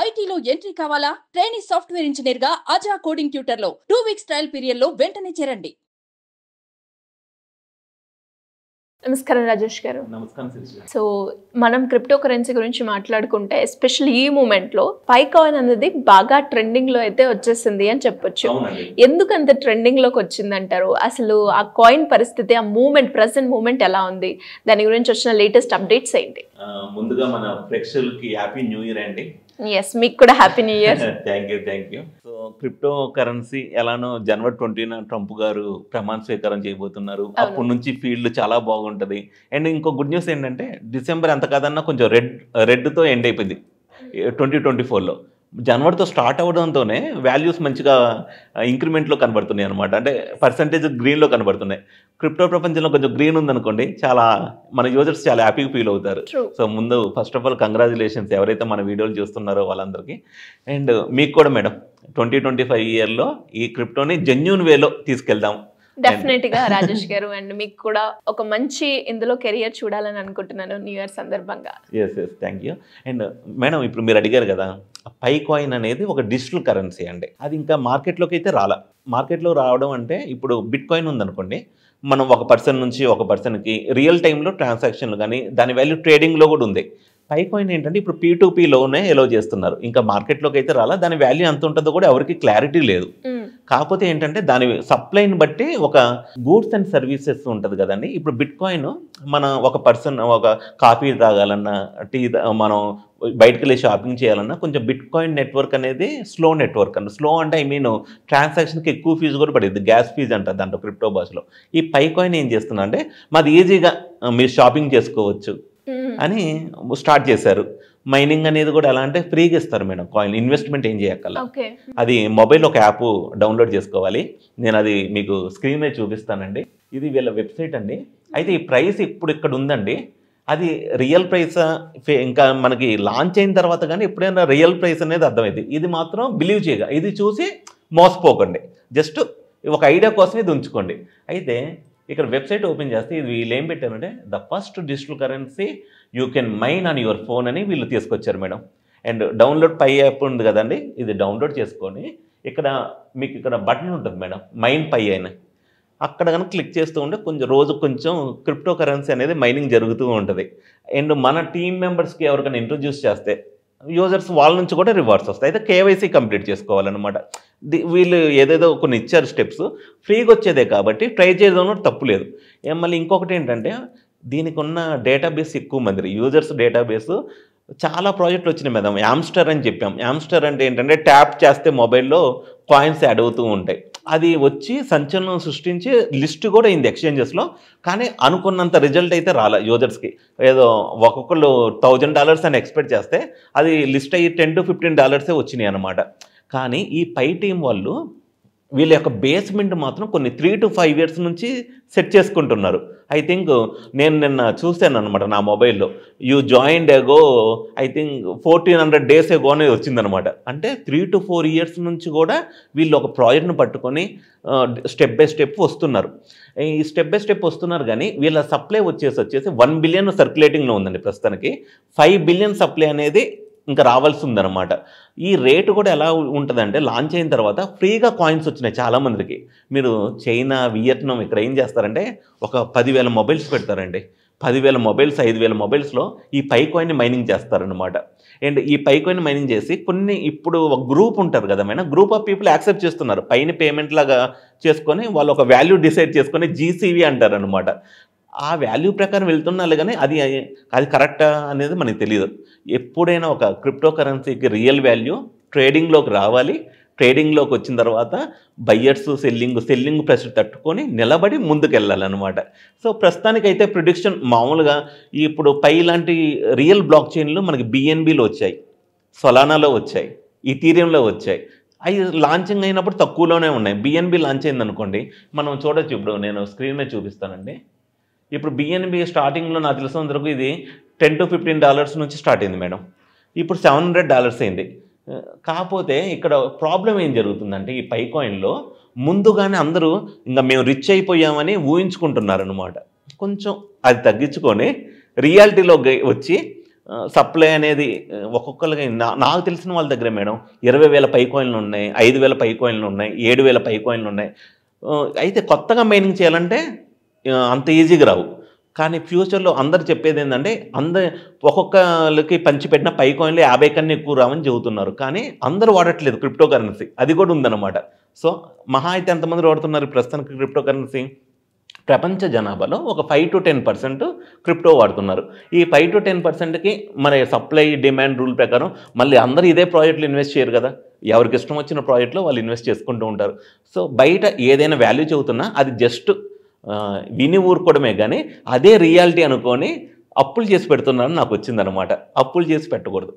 ఐటీలో ఎంట్రీ కావాలా? Trainee software engineer గా అజా కోడింగ్ ట్యూటర్ లో 2 వీక్స్ ట్రయల్ పీరియడ్ లో వెంటనే చేరండి. నమస్కారం రాజేష్ గారు. నమస్కారం శిరీష. సో మనం క్రిప్టో కరెన్సీ గురించి మాట్లాడుకుంటే ఎస్పెషల్లీ ఈ మూమెంట్లో పైకాయిన్ అనేది బాగా ట్రెండింగ్లో అయితే వచ్చేసింది అని చెప్పొచ్చు. ఎందుకు అంత ట్రెండింగ్లోకి వచ్చింది అంటారు? అసలు ఆ కాయిన్ పరిస్థితి, ఆ మూమెంట్, ప్రెసెంట్ మూమెంట్ ఎలా ఉంది? దాని గురించి వచ్చిన లేటెస్ట్ అప్డేట్స్ ఏంటి? ముందుగా మన ప్రేక్షకులకి హ్యాపీ న్యూ ఇయర్ అండి. ఎస్, మీకు కూడా happy new year. Thank you. So crypto currency ఎలానో జనవరి 20న ట్రంప్ గారు ప్రమాణ స్వీకారం చేయబోతున్నారు. అప్పటి నుంచి ఫీల్డ్ చాలా బాగుంటుంది. అండ్ ఇంకో గుడ్ న్యూస్ ఏంటంటే డిసెంబర్ ఎంత కాదన్నా కొంచెం రెడ్తో ఎండ్ అయిపోయింది 2024లో. జనవరితో స్టార్ట్ అవడంతోనే వాల్యూస్ మంచిగా ఇంక్రిమెంట్లో కనబడుతున్నాయి అనమాట. అంటే పర్సంటేజ్ గ్రీన్లో కనబడుతున్నాయి. క్రిప్టో ప్రపంచంలో కొంచెం గ్రీన్ ఉందనుకోండి, చాలా మన యూజర్స్ చాలా హ్యాపీగా ఫీల్ అవుతారు. సో ముందు ఫస్ట్ ఆఫ్ ఆల్ కంగ్రాచులేషన్స్ ఎవరైతే మన వీడియోలు చూస్తున్నారో వాళ్ళందరికీ. అండ్ మీకు కూడా మేడం 2025 ఇయర్లో ఈ క్రిప్టోని జెన్యూన్ వేలో తీసుకెళ్దాం డెఫినెట్గా రాజేష్ గారు. అండ్ మీకు కూడా ఒక మంచి ఇందులో కెరియర్ చూడాలని అనుకుంటున్నాను న్యూ ఇయర్ సందర్భంగా. Yes thank you. And madam ఇప్పుడు మీరు అడిగారు కదా, పై కాయిన్ అనేది ఒక డిజిటల్ కరెన్సీ అండి. అది ఇంకా మార్కెట్లోకి అయితే మార్కెట్లో రావడం అంటే ఇప్పుడు బిట్ కాయిన్ ఉందనుకోండి, మనం ఒక పర్సన్ నుంచి ఒక పర్సన్కి రియల్ టైంలో ట్రాన్సాక్షన్లు కానీ దాని వాల్యూ ట్రేడింగ్లో కూడా ఉంది. పై కాయిన్ ఏంటంటే ఇప్పుడు P2Pలోనే ఎలో చేస్తున్నారు. ఇంకా మార్కెట్లోకి అయితే దాని వాల్యూ ఎంత ఉంటుందో కూడా ఎవరికి క్లారిటీ లేదు. కాకపోతే ఏంటంటే దాని సప్లైని బట్టి ఒక గూడ్స్ అండ్ సర్వీసెస్ ఉంటుంది కదండి. ఇప్పుడు బిట్ కాయిన్ మన ఒక పర్సన్ ఒక కాఫీ తాగాలన్నా, టీ మనం బయటకు వెళ్ళి షాపింగ్ చేయాలన్నా కొంచెం బిట్ కాయిన్ నెట్వర్క్ అనేది స్లో నెట్వర్క్ అండి. స్లో అంటే ఐ మీన్ ట్రాన్సాక్షన్కి ఎక్కువ ఫీజు కూడా పడుతుంది, గ్యాస్ ఫీజు అంటారు దాంట్లో క్రిప్టో భాషలో. ఈ పై కాయిన్ ఏం చేస్తున్నా అంటే మాది ఈజీగా మీరు షాపింగ్ చేసుకోవచ్చు అని స్టార్ట్ చేశారు. మైనింగ్ అనేది కూడా ఎలా అంటే ఫ్రీగా ఇస్తారు మేడం. కాయిన్ ఇన్వెస్ట్మెంట్ ఏం చేయక్కర్లా. అది మొబైల్ ఒక యాప్ డౌన్లోడ్ చేసుకోవాలి. నేను అది మీకు స్క్రీన్ మీద చూపిస్తానండి. ఇది వీళ్ళ వెబ్సైట్ అండి. అయితే ఈ ప్రైస్ ఇప్పుడు ఇక్కడ ఉందండి. అది రియల్ ప్రైసా ఇంకా మనకి లాంచ్ అయిన తర్వాత కానీ ఎప్పుడైనా రియల్ ప్రైస్ అనేది అర్థమైంది. ఇది మాత్రం బిలీవ్ చేయగా, ఇది చూసి మోసపోకండి. జస్ట్ ఒక ఐడియా కోసం ఇది ఉంచుకోండి. అయితే ఇక్కడ వెబ్సైట్ ఓపెన్ చేస్తే ఇది వీళ్ళు ఏం పెట్టారంటే the first digital currency you can mine on your phone అని వీళ్ళు తీసుకొచ్చారు madam. And download Pi app ఉంది కదండి, ఇది డౌన్లోడ్ చేసుకొని ఇక్కడ మీకు ఇక్కడ బటన్ ఉంటుంది మేడం, మైన్ పై అని. అక్కడ కనుక క్లిక్ చేస్తూ ఉంటే రోజు కొంచెం క్రిప్టో కరెన్సీ అనేది మైనింగ్ జరుగుతూ ఉంటుంది. అండ్ మన టీమ్ మెంబర్స్కి ఎవరికైనా ఇంట్రొడ్యూస్ చేస్తే యూజర్స్ వాళ్ళ నుంచి కూడా రివార్డ్స్ వస్తాయి. అయితే కేవైసీ కంప్లీట్ చేసుకోవాలన్నమాట. వీళ్ళు ఏదేదో కొన్ని ఇచ్చారు స్టెప్స్, ఫ్రీగా వచ్చేదే కాబట్టి ట్రై చేయడంలో తప్పు లేదు. మళ్ళీ ఇంకొకటి ఏంటంటే దీనికి ఉన్న డేటాబేస్ ఎక్కువ మంది యూజర్స్ డేటాబేస్ చాలా ప్రాజెక్టులు వచ్చినాయి మేడం. యామ్స్టర్ అని చెప్పాం. యామ్స్టర్ అంటే ఏంటంటే ట్యాప్ చేస్తే మొబైల్లో కాయిన్స్ యాడ్ అవుతూ ఉంటాయి. అది వచ్చి సంచలనం సృష్టించి లిస్ట్ కూడా అయింది ఎక్స్చేంజెస్లో. కానీ అనుకున్నంత రిజల్ట్ అయితే రాలే యూజర్స్కి. ఏదో ఒక్కొక్కళ్ళు $1000 అని ఎక్స్పెక్ట్ చేస్తే అది లిస్ట్ అయ్యి $10 to $15 వచ్చినాయి అనమాట. కానీ ఈ పై టీం వాళ్ళు వీళ్ళ యొక్క బేస్మెంట్ మాత్రం కొన్ని 3 to 5 years నుంచి సెట్ చేసుకుంటున్నారు. ఐ థింక్ నేను నిన్న చూశాను అనమాట నా మొబైల్లో, you joined ago I think 1400 days ఎగో అనేది వచ్చిందనమాట. అంటే 3 to 4 years నుంచి కూడా వీళ్ళు ఒక ప్రాజెక్ట్ను పట్టుకొని స్టెప్ బై స్టెప్ వస్తున్నారు. ఈ స్టెప్ బై స్టెప్ వస్తున్నారు. కానీ వీళ్ళ సప్లై వచ్చేసి 1 billion సర్క్యులేటింగ్లో ఉందండి ప్రస్తుతానికి. 5 billion సప్లై అనేది ఇంకా రావాల్సి ఉందన్నమాట. ఈ రేటు కూడా ఎలా ఉంటుందంటే లాంచ్ అయిన తర్వాత ఫ్రీగా కాయిన్స్ వచ్చినాయి చాలామందికి. మీరు చైనా, వియత్నాం ఇక్కడ ఏం చేస్తారంటే ఒక 10,000 మొబైల్స్ పెడతారండి. 10,000 మొబైల్స్, 5,000 మొబైల్స్లో ఈ పై కాయిన్ మైనింగ్ చేస్తారనమాట. అండ్ ఈ పై కాయిన్ మైనింగ్ చేసి కొన్ని ఇప్పుడు ఒక గ్రూప్ ఉంటారు కదా madam, group of people accept చేస్తున్నారు. పైన పేమెంట్ లాగా చేసుకొని వాళ్ళు ఒక వాల్యూ డిసైడ్ చేసుకొని జీసీవీ అంటారనమాట. ఆ వాల్యూ ప్రకారం వెళ్తున్నాను, కానీ అది కరెక్టా అనేది మనకు తెలియదు. ఎప్పుడైనా ఒక క్రిప్టో కరెన్సీకి రియల్ వాల్యూ ట్రేడింగ్లోకి రావాలి. ట్రేడింగ్లోకి వచ్చిన తర్వాత బయ్యర్స్ సెల్లింగ్ ప్రెషర్ తట్టుకొని నిలబడి ముందుకు వెళ్ళాలన్నమాట. సో ప్రస్తుతానికైతే ప్రిడిక్షన్ మామూలుగా ఇప్పుడు పై లాంటి రియల్ బ్లాక్ చైన్లు మనకి BNBలో వచ్చాయి, సొలానాలో వచ్చాయి, ఈథీరియంలో వచ్చాయి. అవి లాంచింగ్ అయినప్పుడు తక్కువలోనే ఉన్నాయి. BNB లాంచ్ అయిందనుకోండి, మనం చూడొచ్చు. ఇప్పుడు నేను స్క్రీన్ మీద చూపిస్తానండి. ఇప్పుడు BNB స్టార్టింగ్లో నాకు తెలిసినంత వరకు ఇది $10 to $15 నుంచి స్టార్ట్ అయింది మేడం. ఇప్పుడు $700 అయింది. కాకపోతే ఇక్కడ ప్రాబ్లం ఏం జరుగుతుందంటే ఈ పై కాయిన్లో ముందుగానే అందరూ ఇంకా మేము రిచ్ అయిపోయామని ఊహించుకుంటున్నారనమాట. కొంచెం అది తగ్గించుకొని రియాలిటీలో వచ్చి సప్లై అనేది ఒక్కొక్కరికి నాకు తెలిసిన వాళ్ళ దగ్గర మేడం 20,000 పై కాయిన్లు ఉన్నాయి, 5,000 పై కాయిన్లు ఉన్నాయి, 7,000 పై కాయిన్లు ఉన్నాయి. అయితే కొత్తగా మైనింగ్ చేయాలంటే అంత ఈజీగా రావు. కానీ ఫ్యూచర్లో అందరు చెప్పేది ఏంటంటే ఒక్కొక్కరికి పంచిపెట్టిన పై కాయిన్లు 50 కన్నా ఎక్కువ రావని చెబుతున్నారు. కానీ అందరూ వాడట్లేదు క్రిప్టో కరెన్సీ, అది కూడా ఉందన్నమాట. సో మహా అయితే ఎంతమంది వాడుతున్నారు ప్రస్తుతానికి క్రిప్టో కరెన్సీ? ప్రపంచ జనాభాలో ఒక 5 to 10% క్రిప్టో వాడుతున్నారు. ఈ 5 to 10%కి మరి సప్లై డిమాండ్ రూల్ ప్రకారం మళ్ళీ అందరూ ఇదే ప్రాజెక్టులు ఇన్వెస్ట్ చేయరు కదా, ఎవరికి ఇష్టం వచ్చిన ప్రాజెక్ట్లో వాళ్ళు ఇన్వెస్ట్ చేసుకుంటూ ఉంటారు. సో బయట ఏదైనా వాల్యూ చెబుతున్నా అది జస్ట్ విని ఊరుకోవడమే, కానీ అదే రియాలిటీ అనుకొని అప్పులు చేసి పెడుతున్నారని నాకు వచ్చిందనమాట. అప్పులు చేసి పెట్టకూడదు.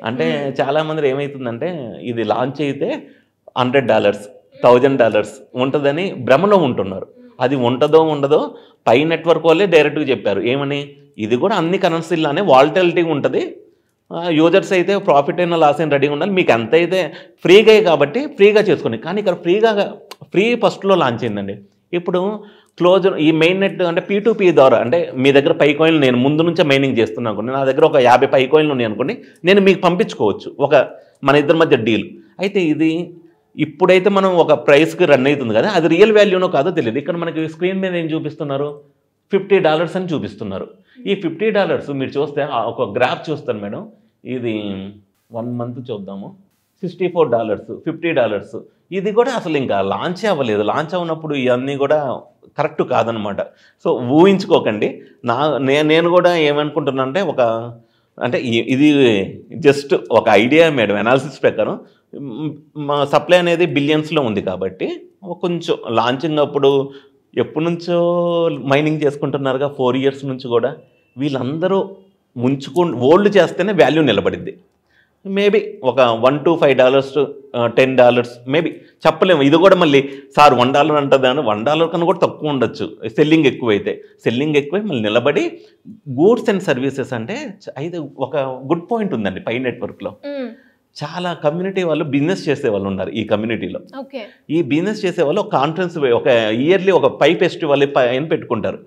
అంటే చాలామంది ఏమవుతుందంటే ఇది లాంచ్ అయితే $100, $1,000 ఉంటుందని భ్రమలో ఉంటున్నారు. అది ఉంటుందో ఉండదో పై నెట్వర్క్ వాళ్ళే డైరెక్ట్గా చెప్పారు. ఏమని? ఇది కూడా అన్ని కరెన్సీలానే వాలటిలిటీ ఉంటుంది, యూజర్స్ అయితే ప్రాఫిట్ అయినా లాస్ అయినా రెడీగా ఉండాలి, మీకు ఎంత అయితే ఫ్రీగా కాబట్టి ఫ్రీగా చేసుకోండి. కానీ ఇక్కడ ఫ్రీ ఫస్ట్లో లాంచ్ అయిందండి. ఇప్పుడు క్లోజ్ ఈ మెయిన్ నెట్ అంటే P2P ద్వారా, అంటే మీ దగ్గర పై కాయిన్లు నేను ముందు నుంచే మైనింగ్ చేస్తున్నాను అనుకోండి, నా దగ్గర ఒక 50 పై కాయిన్లు ఉన్నాయి అనుకోండి, నేను మీకు పంపించుకోవచ్చు, మన ఇద్దరి మధ్య డీల్. అయితే ఇది ఇప్పుడైతే మనం ఒక ప్రైస్కి రన్ అవుతుంది కదా, అది రియల్ వాల్యూనో కాదో తెలియదు. ఇక్కడ మనకి స్క్రీన్ మీద ఏం చూపిస్తున్నారు? $50 అని చూపిస్తున్నారు. ఈ $50 మీరు చూస్తే ఒక గ్రాఫ్ చూస్తాను మేడం, ఇది 1 మంత్ చూద్దాము, $64, $50. ఇది కూడా అసలు ఇంకా లాంచ్ అవ్వలేదు. లాంచ్ అవ్వనప్పుడు ఇవన్నీ కూడా కరెక్ట్ కాదనమాట. సో ఊహించుకోకండి. నేను కూడా ఏమనుకుంటున్నా అంటే అంటే ఇది జస్ట్ ఒక ఐడియా మేడం, అనాలిసిస్ ప్రకారం మా సప్లై అనేది బిలియన్స్లో ఉంది కాబట్టి కొంచెం లాంచింగ్ అప్పుడు ఎప్పటి నుంచో మైనింగ్ చేసుకుంటున్నారుగా 4 years నుంచి కూడా, వీళ్ళందరూ ఓల్డ్ చేస్తేనే వాల్యూ నిలబడిద్ది. మేబీ ఒక $1 to $5, $10 మేబీ చెప్పలేము. ఇది కూడా మళ్ళీ సార్ $1 అంటుందని, $1 కన్నా కూడా తక్కువ ఉండొచ్చు సెల్లింగ్ ఎక్కువైతే. సెల్లింగ్ ఎక్కువై మళ్ళీ నిలబడి గూడ్స్ అండ్ సర్వీసెస్ అంటే అయితే ఒక గుడ్ పాయింట్ ఉందండి పై నెట్వర్క్లో. చాలా కమ్యూనిటీ వాళ్ళు బిజినెస్ చేసే వాళ్ళు ఉన్నారు ఈ కమ్యూనిటీలో. ఈ బిజినెస్ చేసే వాళ్ళు ఒక కాన్ఫరెన్స్, ఒక ఇయర్లీ ఒక పై ఫెస్టివల్ పైన పెట్టుకుంటారు.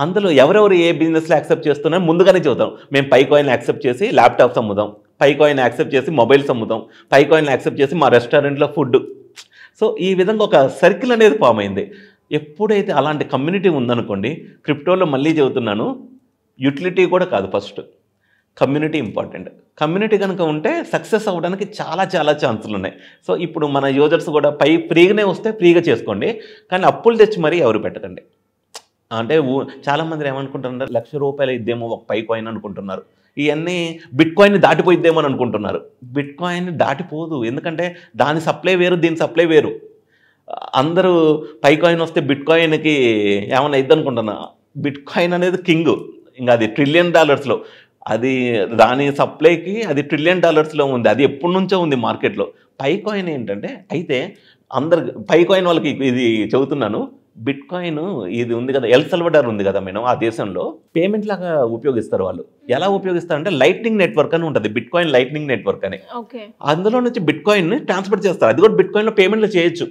అందులో ఎవరెవరు ఏ బిజినెస్లో యాక్సెప్ట్ చేస్తున్నారో ముందుగానే చెబుతాం. మేము పై కాయిన్ యాక్సెప్ట్ చేసి ల్యాప్టాప్స్ అమ్ముదాం, పై కాయిన్ యాక్సెప్ట్ చేసి మొబైల్స్ అమ్ముదాం, పై కాయిన్ యాక్సెప్ట్ చేసి మా రెస్టారెంట్లో ఫుడ్. సో ఈ విధంగా ఒక సర్కిల్ అనేది ఫామ్ అయింది. ఎప్పుడైతే అలాంటి కమ్యూనిటీ ఉందనుకోండి, క్రిప్టోలో మళ్ళీ చెబుతున్నాను, యూటిలిటీ కూడా కాదు, ఫస్ట్ కమ్యూనిటీ ఇంపార్టెంట్. కమ్యూనిటీ కనుక ఉంటే సక్సెస్ అవ్వడానికి చాలా చాలా ఛాన్సులు ఉన్నాయి. సో ఇప్పుడు మన యూజర్స్ కూడా ఫ్రీగానే వస్తే ఫ్రీగా చేసుకోండి, కానీ అప్పులు తెచ్చి మరీ ఎవరు పెట్టకండి. అంటే చాలామంది ఏమనుకుంటున్నారు, ₹1,00,000 ఇద్దేమో ఒక పై కాయిన్ అనుకుంటున్నారు. ఇవన్నీ బిట్ కాయిన్ దాటిపోయిద్దేమో అని అనుకుంటున్నారు. బిట్ కాయిన్ దాటిపోదు, ఎందుకంటే దాని సప్లై వేరు, దీని సప్లై వేరు. అందరూ పై కాయిన్ వస్తే బిట్ కాయిన్కి ఏమన్నా ఇద్ది అనుకుంటున్నా. బిట్ కాయిన్ అనేది కింగ్, ఇంకా అది $1 trillion, అది దాని సప్లైకి అది $1 trillion ఉంది, అది ఎప్పటి నుంచో ఉంది మార్కెట్లో. పై కాయిన్ ఏంటంటే, అయితే అందరు పై కాయిన్ వాళ్ళకి ఇది చెబుతున్నాను, బిట్ కాయిన్ ఇది ఉంది కదా, ఎల్ సల్వడార్ ఉంది కదా మేడం, ఆ దేశంలో పేమెంట్ లాగా ఉపయోగిస్తారు వాళ్ళు. ఎలా ఉపయోగిస్తారంటే లైట్నింగ్ నెట్వర్క్ అని ఉంటుంది, బిట్ కాయిన్ లైట్నింగ్ నెట్వర్క్ అని. అందులో నుంచి బిట్ కాయిన్ ట్రాన్స్ఫర్ చేస్తారు. అది కూడా బిట్ కాయిన్లో పేమెంట్లు చేయొచ్చు.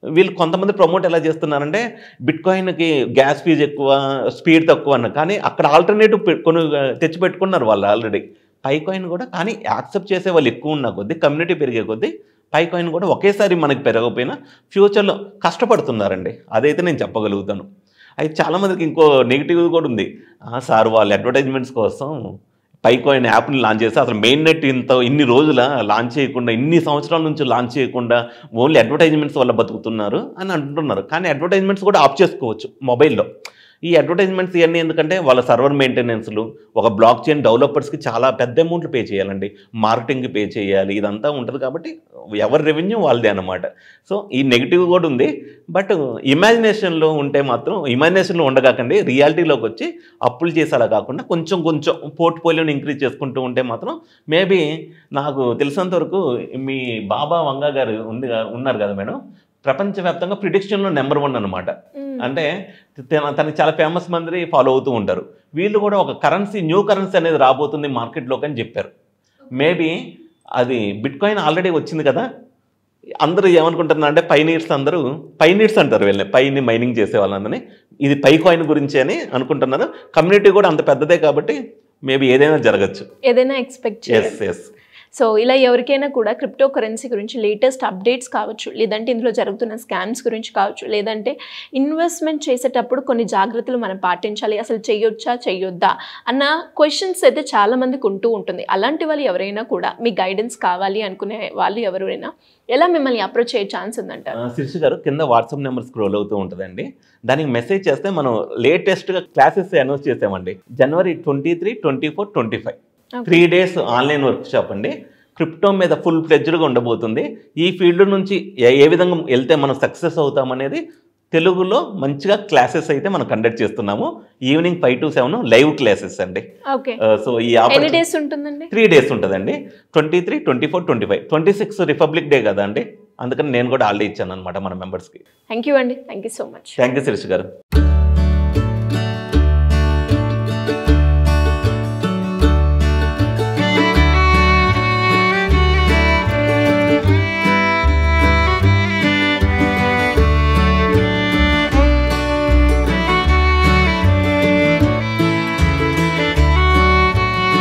వీళ్ళు కొంతమంది ప్రమోట్ ఎలా చేస్తున్నారంటే బిట్ కాయిన్కి గ్యాస్ ఫీజ్ ఎక్కువ, స్పీడ్ తక్కువ అన్న, కానీ అక్కడ ఆల్టర్నేటివ్ తెచ్చి పెట్టుకున్నారు వాళ్ళు ఆల్రెడీ. పై కాయిన్ కూడా కానీ యాక్సెప్ట్ చేసే వాళ్ళు ఎక్కువ ఉన్న కొద్దీ, కమ్యూనిటీ పెరిగే కొద్దీ పై కాయిన్ కూడా ఒకేసారి మనకి పెరగకపోయినా ఫ్యూచర్లో కష్టపడుతున్నారండి, అదైతే నేను చెప్పగలుగుతాను. అయితే చాలామందికి ఇంకో నెగిటివ్ కూడా ఉంది, సార్ వాళ్ళు అడ్వర్టైజ్మెంట్స్ కోసం పై కాయిన్ యాప్ని లాంచ్ చేస్తే అసలు మెయిన్ నెట్ ఇన్ని రోజుల లాంచ్ చేయకుండా, ఇన్ని సంవత్సరాల నుంచి లాంచ్ చేయకుండా ఓన్లీ అడ్వర్టైజ్మెంట్స్ వల్ల బతుకుతున్నారు అని అంటున్నారు. కానీ అడ్వర్టైజ్మెంట్స్ కూడా ఆఫ్ చేసుకోవచ్చు మొబైల్లో. ఈ అడ్వర్టైజ్మెంట్స్ ఇవన్నీ ఎందుకంటే వాళ్ళ సర్వర్ మెయింటెనెన్స్లు, ఒక బ్లాక్ చైన్ డెవలపర్స్కి చాలా పెద్ద అమౌంట్లు పే చేయాలండి, మార్కెటింగ్కి పే చేయాలి, ఇదంతా ఉంటుంది. కాబట్టి ఎవరి రెవెన్యూ వాళ్ళదే అన్నమాట. సో ఈ నెగిటివ్ కూడా ఉంది. బట్ ఇమాజినేషన్లో ఉంటే మాత్రం, ఇమాజినేషన్లో ఉండగాకండి, రియాలిటీలోకి వచ్చి అప్పులు చేసేలా కాకుండా కొంచెం కొంచెం పోర్ట్ఫోలియోని ఇంక్రీజ్ చేసుకుంటూ ఉంటే మాత్రం మేబీ, నాకు తెలిసినంత వరకు మీ బాబా వంగా గారు ఉన్నారు కదా మేడం, ప్రపంచవ్యాప్తంగా ప్రిడిక్షన్లో నెంబర్ 1 అనమాట. అంటే తనకి చాలా ఫేమస్ మంది ఫాలో అవుతూ ఉంటారు. వీళ్ళు కూడా ఒక కరెన్సీ, న్యూ కరెన్సీ అనేది రాబోతుంది మార్కెట్లోకి అని చెప్పారు. మేబీ అది బిట్ కాయిన్ ఆల్రెడీ వచ్చింది కదా, అందరూ ఏమనుకుంటున్నారు అంటే పైనీర్స్ అంటారు వీళ్ళని, పైని మైనింగ్ చేసే వాళ్ళందరినీ, ఇది పై కాయిన్ గురించి అని అనుకుంటున్నారు. కమ్యూనిటీ కూడా అంత పెద్దదే కాబట్టి మేబీ ఏదైనా జరగచ్చు. ఏదైనా ఎక్స్పెక్ట్ చేయాలి. ఎస్. సో ఇలా ఎవరికైనా కూడా క్రిప్టో కరెన్సీ గురించి లేటెస్ట్ అప్డేట్స్ కావచ్చు, లేదంటే ఇందులో జరుగుతున్న స్కామ్స్ గురించి కావచ్చు, లేదంటే ఇన్వెస్ట్మెంట్ చేసేటప్పుడు కొన్ని జాగ్రత్తలు మనం పాటించాలి, అసలు చేయొచ్చా చేయొద్దా అన్న క్వశ్చన్స్ అయితే చాలా మందికి ఉంటూ ఉంటుంది. అలాంటి వాళ్ళు ఎవరైనా కూడా మీ గైడెన్స్ కావాలి అనుకునే వాళ్ళు ఎవరైనా ఎలా మిమ్మల్ని అప్రోచ్ అయ్యే ఛాన్స్ ఉందంటారు? శిరీష గారు, కింద వాట్సాప్ నెంబర్ స్క్రోల్ అవుతూ ఉంటుందండి. దానికి మెసేజ్ చేస్తే మనం లేటెస్ట్గా క్లాసెస్ అనౌన్స్ చేసామండి. January 23, 24, 25 3 days online work shop అండి. క్రిప్టో మీద ఫుల్ ఫ్లెడ్జ్డ్గా ఉండబోతుంది. ఈ ఫీల్డ్ నుంచి ఏ విధంగా వెళ్తే మనం సక్సెస్ అవుతామనేది తెలుగులో మంచిగా క్లాసెస్ అయితే మనం కండక్ట్ చేస్తున్నాము. ఈవినింగ్ 5 to 7 లైవ్ క్లాసెస్ అండి. ఓకే. సో ఈ ఎన్ని డేస్ ఉంటుందండి? 3 days ఉంటుందండి. 23, 24, 25, 26 రిపబ్లిక్ డే కదా అండి, అందుకని నేను కూడా హాలిడే ఇచ్చాను అనమాట మన మెంబర్స్కి. థ్యాంక్ యూ అండి. Thank you so much. Thank you Shirish గారు.